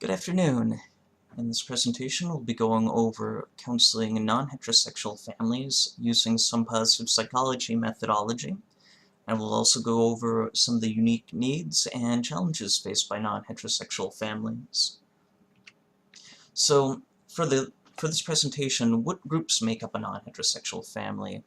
Good afternoon. In this presentation, we'll be going over counseling non-heterosexual families using some positive psychology methodology, and we'll also go over some of the unique needs and challenges faced by non-heterosexual families. So, for this presentation, what groups make up a non-heterosexual family?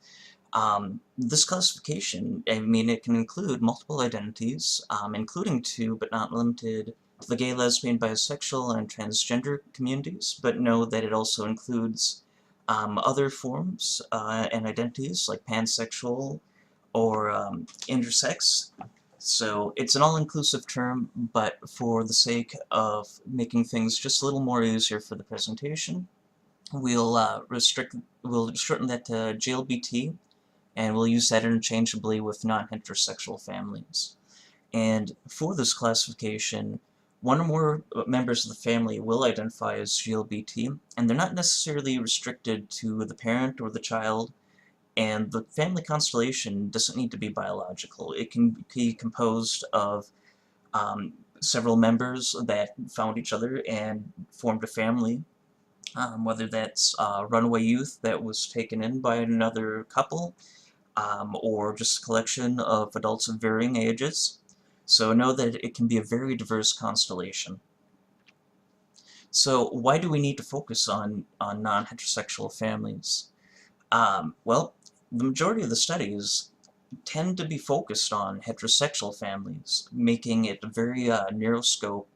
This classification, it can include multiple identities, including two, but not limited to the gay, lesbian, bisexual, and transgender communities, but know that it also includes other forms and identities like pansexual or intersex. So it's an all-inclusive term, but for the sake of making things just a little more easier for the presentation, we'll shorten that to GLBT, and we'll use that interchangeably with non-heterosexual families. And for this classification, one or more members of the family will identify as GLBT, and they're not necessarily restricted to the parent or the child, and the family constellation doesn't need to be biological. It can be composed of several members that found each other and formed a family, whether that's runaway youth that was taken in by another couple, or just a collection of adults of varying ages. So know that it can be a very diverse constellation. So why do we need to focus on non-heterosexual families? Well, the majority of the studies tend to be focused on heterosexual families, making it a very narrow scope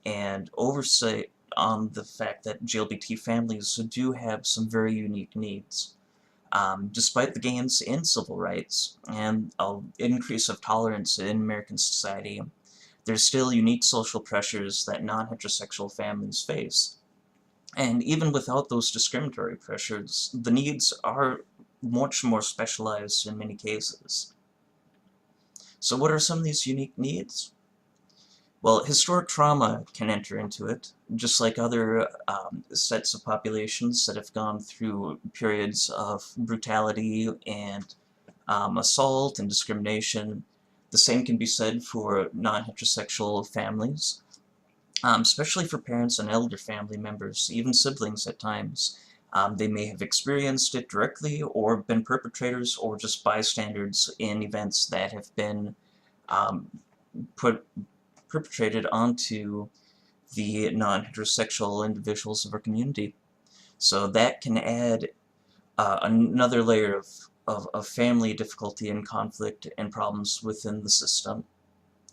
and oversight on the fact that GLBT families do have some very unique needs. Despite the gains in civil rights and an increase of tolerance in American society, there's still unique social pressures that non-heterosexual families face. And even without those discriminatory pressures, the needs are much more specialized in many cases. So what are some of these unique needs? Well, historic trauma can enter into it, just like other sets of populations that have gone through periods of brutality and assault and discrimination. The same can be said for non-heterosexual families, especially for parents and elder family members, even siblings at times. They may have experienced it directly or been perpetrators or just bystanders in events that have been perpetrated onto the non-heterosexual individuals of our community. So that can add another layer of family difficulty and conflict and problems within the system.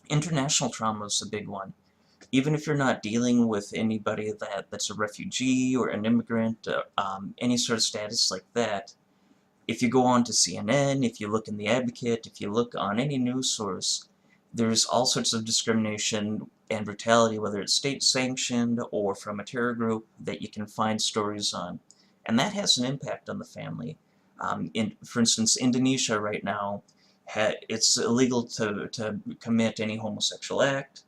International trauma is a big one. Even if you're not dealing with anybody that's a refugee or an immigrant, any sort of status like that, if you go on to CNN, if you look in The Advocate, if you look on any news source, there's all sorts of discrimination and brutality, whether it's state-sanctioned or from a terror group, that you can find stories on. And that has an impact on the family. For instance, Indonesia right now, it's illegal to commit any homosexual act.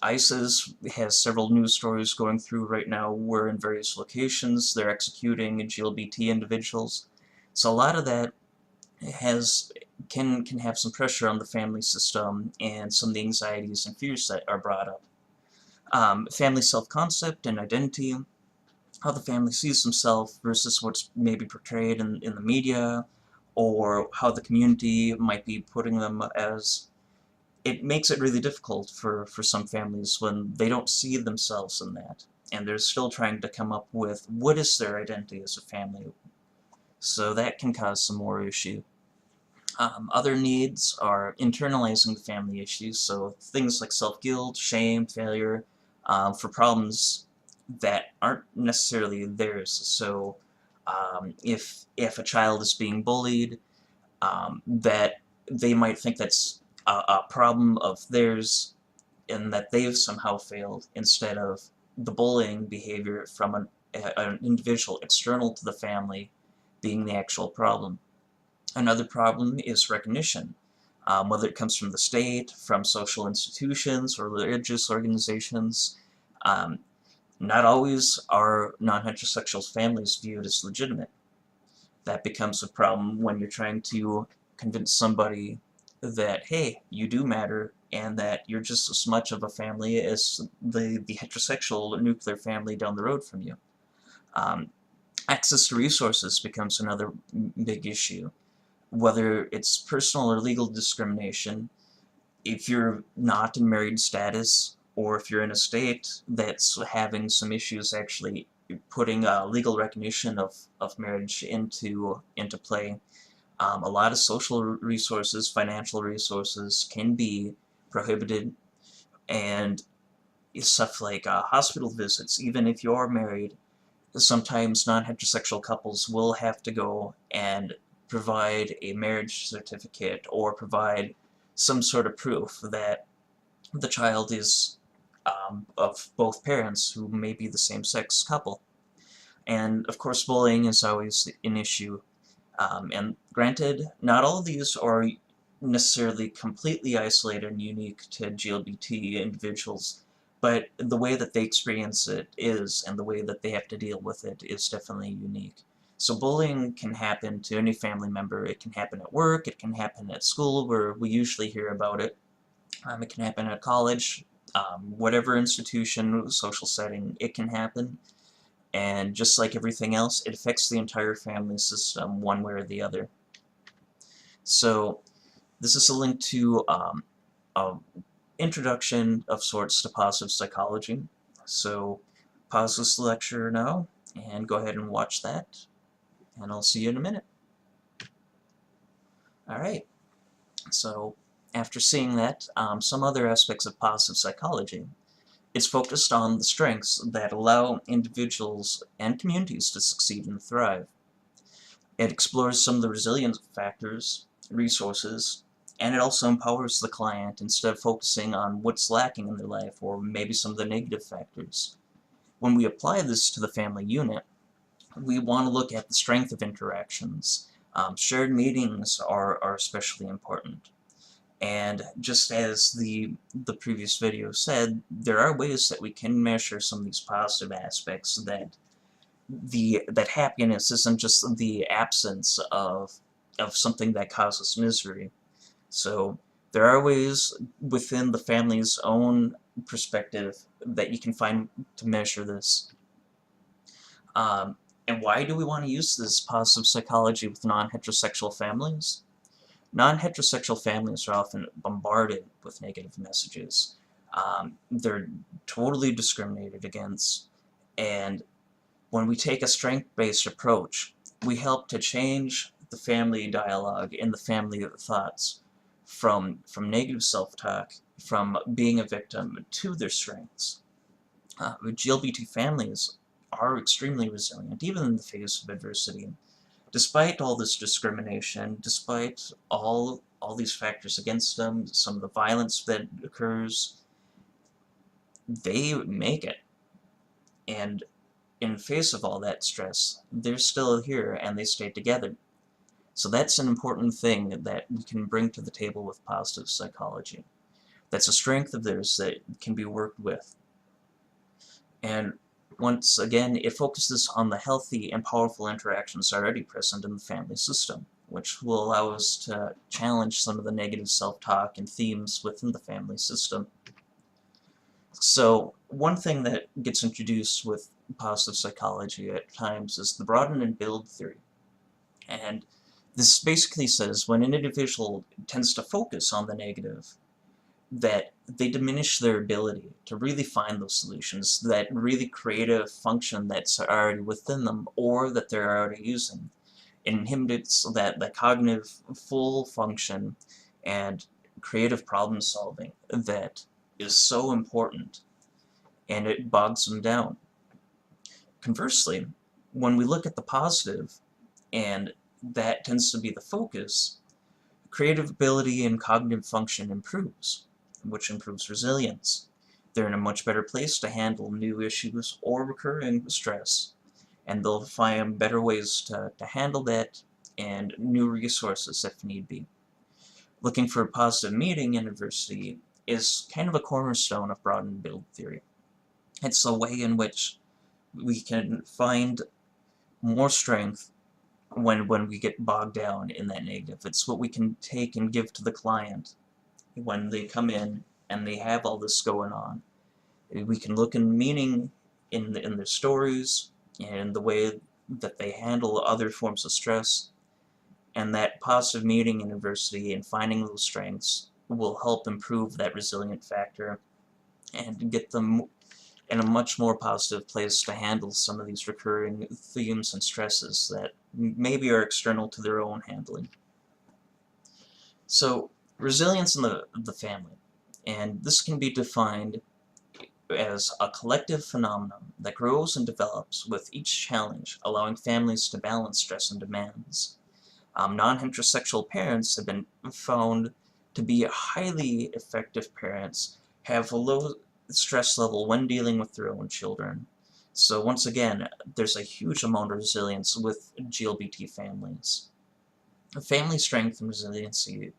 ISIS has several news stories going through right now where in various locations they're executing GLBT individuals. So a lot of that can have some pressure on the family system and some of the anxieties and fears that are brought up. Family self-concept and identity, how the family sees themselves versus what's maybe portrayed in the media, or how the community might be putting them as. It makes it really difficult for some families when they don't see themselves in that, and they're still trying to come up with what is their identity as a family. So that can cause some more issue. Other needs are internalizing the family issues, so things like self-guilt, shame, failure, for problems that aren't necessarily theirs. So if a child is being bullied, that they might think that's a problem of theirs and that they've somehow failed, instead of the bullying behavior from an individual external to the family being the actual problem. Another problem is recognition, whether it comes from the state, from social institutions, or religious organizations. Not always are non-heterosexual families viewed as legitimate. That becomes a problem when you're trying to convince somebody that, hey, you do matter and that you're just as much of a family as the heterosexual nuclear family down the road from you. Um, Access to resources becomes another big issue. Whether it's personal or legal discrimination, if you're not in married status, or if you're in a state that's having some issues actually putting legal recognition of marriage into play, a lot of social resources, financial resources can be prohibited, and stuff like hospital visits, even if you're married, sometimes non-heterosexual couples will have to go and provide a marriage certificate or provide some sort of proof that the child is of both parents who may be the same-sex couple. And of course, bullying is always an issue. And granted, not all of these are necessarily completely isolated and unique to GLBT individuals, but the way that they experience it is, and the way that they have to deal with it is definitely unique. So bullying can happen to any family member. It can happen at work, it can happen at school, where we usually hear about it. It can happen at college, whatever institution, social setting, it can happen. And just like everything else, it affects the entire family system one way or the other. So this is a link to a introduction of sorts to positive psychology. So pause this lecture now and go ahead and watch that, and I'll see you in a minute. Alright, so after seeing that, some other aspects of positive psychology. It's focused on the strengths that allow individuals and communities to succeed and thrive. It explores some of the resilience factors, resources, and it also empowers the client instead of focusing on what's lacking in their life or maybe some of the negative factors. When we apply this to the family unit, we want to look at the strength of interactions. Shared meetings are especially important. And just as the previous video said, there are ways that we can measure some of these positive aspects, that that happiness isn't just the absence of something that causes misery. So there are ways within the family's own perspective that you can find to measure this. And why do we want to use this positive psychology with non-heterosexual families? Non-heterosexual families are often bombarded with negative messages. They're totally discriminated against, and when we take a strength-based approach, we help to change the family dialogue and the family thoughts from negative self-talk, from being a victim, to their strengths. GLBT families are extremely resilient, even in the face of adversity. Despite all this discrimination, despite all these factors against them, some of the violence that occurs, they make it. And in face of all that stress, they're still here and they stay together. So that's an important thing that we can bring to the table with positive psychology. That's a strength of theirs that can be worked with. And once again, it focuses on the healthy and powerful interactions already present in the family system, which will allow us to challenge some of the negative self-talk and themes within the family system. So one thing that gets introduced with positive psychology at times is the broaden and build theory. And this basically says when an individual tends to focus on the negative, that they diminish their ability to really find those solutions, that really creative function that's already within them or that they're already using. It inhibits that cognitive full function and creative problem solving that is so important, and it bogs them down. Conversely, when we look at the positive, and that tends to be the focus, creative ability and cognitive function improves, which improves resilience. They're in a much better place to handle new issues or recurring stress, and they'll find better ways to handle that and new resources if need be. Looking for a positive meeting in adversity is kind of a cornerstone of broaden and build theory. It's a way in which we can find more strength when we get bogged down in that negative. It's what we can take and give to the client when they come in and they have all this going on. We can look in meaning in their stories and the way that they handle other forms of stress, and that positive meaning in adversity and finding those strengths will help improve that resilient factor and get them in a much more positive place to handle some of these recurring themes and stresses that maybe are external to their own handling. So, resilience in the family, and this can be defined as a collective phenomenon that grows and develops with each challenge, allowing families to balance stress and demands. Non-heterosexual parents have been found to be highly effective parents, have a low stress level when dealing with their own children. So once again, there's a huge amount of resilience with GLBT families. Family strength and resiliency,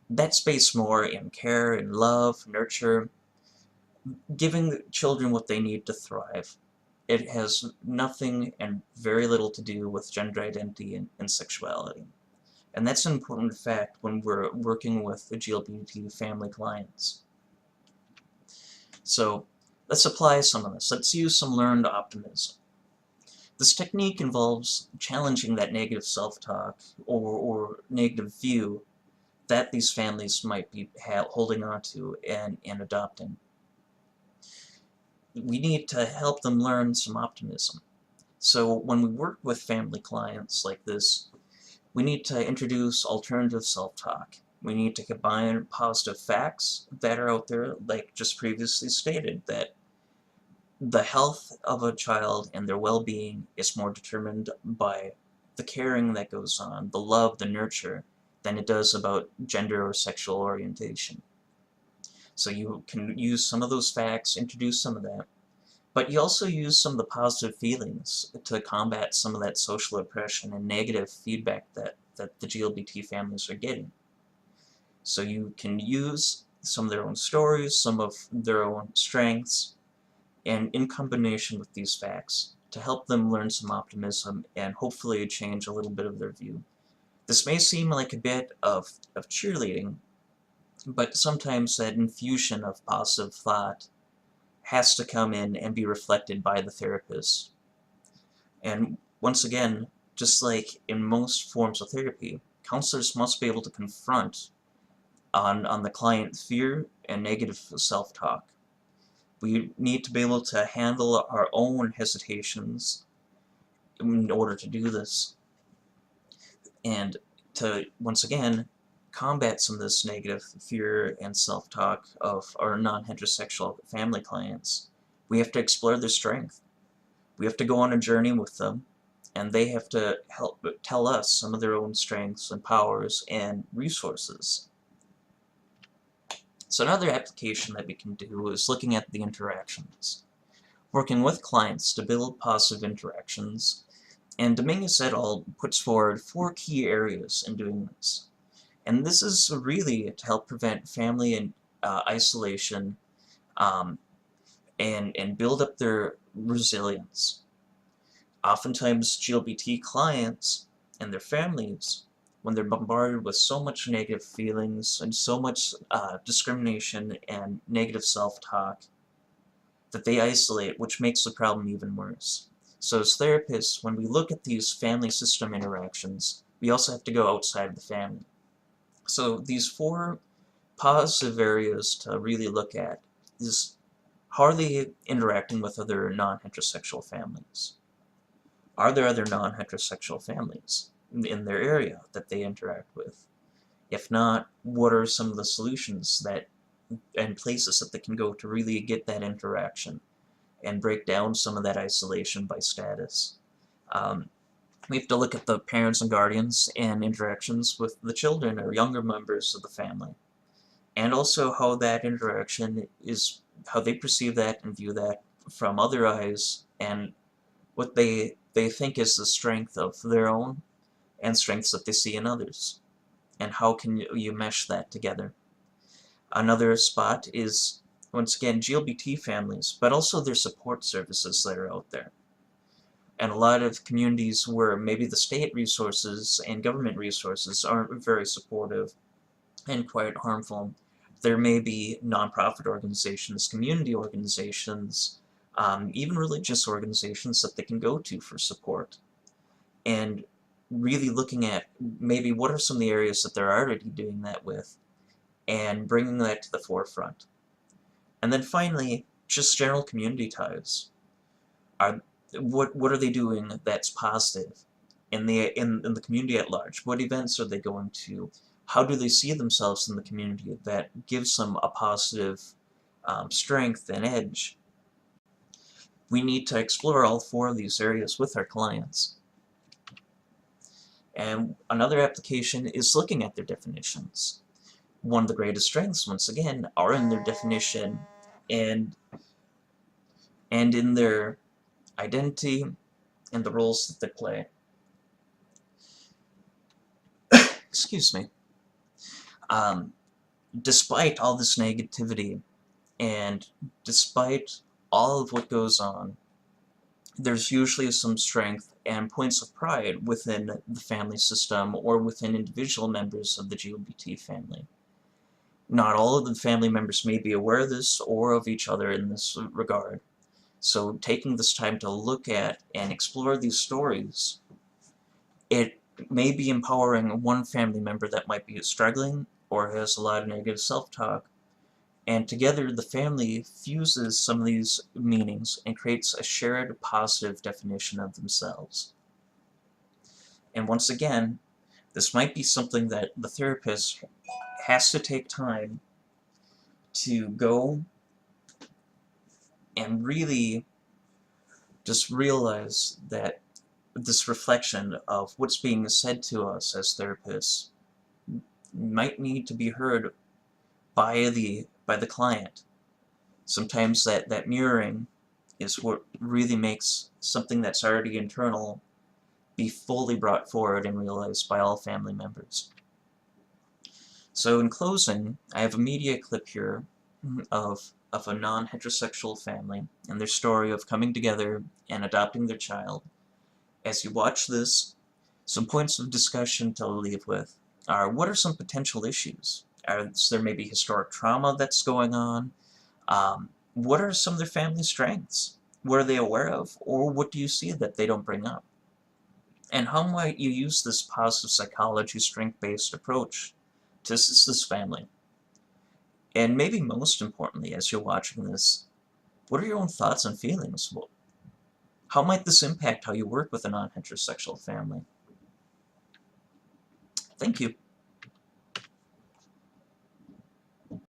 that's based more in care and love, nurture, giving children what they need to thrive. It has nothing and very little to do with gender identity and sexuality. And that's an important fact when we're working with the GLBT family clients. So let's apply some of this. Let's use some learned optimism. This technique involves challenging that negative self-talk or negative view that these families might be holding on to and adopting. We need to help them learn some optimism. So when we work with family clients like this, we need to introduce alternative self-talk. We need to combine positive facts that are out there, like just previously stated, that the health of a child and their well-being is more determined by the caring that goes on, the love, the nurture, than it does about gender or sexual orientation. So you can use some of those facts, introduce some of that, but you also use some of the positive feelings to combat some of that social oppression and negative feedback that the GLBT families are getting. So you can use some of their own stories, some of their own strengths, and in combination with these facts, to help them learn some optimism and hopefully change a little bit of their view. This may seem like a bit of cheerleading, but sometimes that infusion of positive thought has to come in and be reflected by the therapist. And once again, just like in most forms of therapy, counselors must be able to confront on the client fear and negative self-talk. We need to be able to handle our own hesitations in order to do this. And to, once again, combat some of this negative fear and self-talk of our non-heterosexual family clients, we have to explore their strength. We have to go on a journey with them, and they have to help tell us some of their own strengths and powers and resources. So another application that we can do is looking at the interactions. Working with clients to build positive interactions, and Dominguez et al. Puts forward 4 key areas in doing this. And this is really to help prevent family and isolation and build up their resilience. Oftentimes, GLBT clients and their families, when they're bombarded with so much negative feelings and so much discrimination and negative self-talk, that they isolate, which makes the problem even worse. So as therapists, when we look at these family system interactions, we also have to go outside of the family. So these 4 positive areas to really look at is, how are they interacting with other non-heterosexual families? Are there other non-heterosexual families in their area that they interact with? If not, what are some of the solutions that and places that they can go to really get that interaction and break down some of that isolation by status? We have to look at the parents and guardians and interactions with the children or younger members of the family, and also how that interaction is, how they perceive that and view that from other eyes, and what they think is the strength of their own and strengths that they see in others, and how can you mesh that together. Another spot is, once again, GLBT families, but also their support services that are out there. And a lot of communities where maybe the state resources and government resources aren't very supportive, and quite harmful. There may be nonprofit organizations, community organizations, even religious organizations that they can go to for support. And really looking at maybe what are some of the areas that they're already doing that with, and bringing that to the forefront. And then finally, just general community ties. Are what are they doing that's positive in the community at large? What events are they going to? How do they see themselves in the community that gives them a positive strength and edge? We need to explore all four of these areas with our clients. And another application is looking at their definitions. One of the greatest strengths, once again, are in their definition and in their identity and the roles that they play. Excuse me. Despite all this negativity and despite all of what goes on, there's usually some strength and points of pride within the family system or within individual members of the GLBT family. Not all of the family members may be aware of this or of each other in this regard. So taking this time to look at and explore these stories, it may be empowering one family member that might be struggling or has a lot of negative self-talk, and together the family fuses some of these meanings and creates a shared positive definition of themselves. And once again, this might be something that the therapist has to take time to go and really just realize that this reflection of what's being said to us as therapists might need to be heard by the client. Sometimes that mirroring is what really makes something that's already internal be fully brought forward and realized by all family members. So in closing, I have a media clip here of a non-heterosexual family and their story of coming together and adopting their child. As you watch this, some points of discussion to leave with are, what are some potential issues? There may be historic trauma that's going on? What are some of their family strengths? What are they aware of? Or what do you see that they don't bring up? And how might you use this positive psychology, strength-based approach to assist this family? And maybe most importantly, as you're watching this, what are your own thoughts and feelings? How might this impact how you work with a non-heterosexual family? Thank you.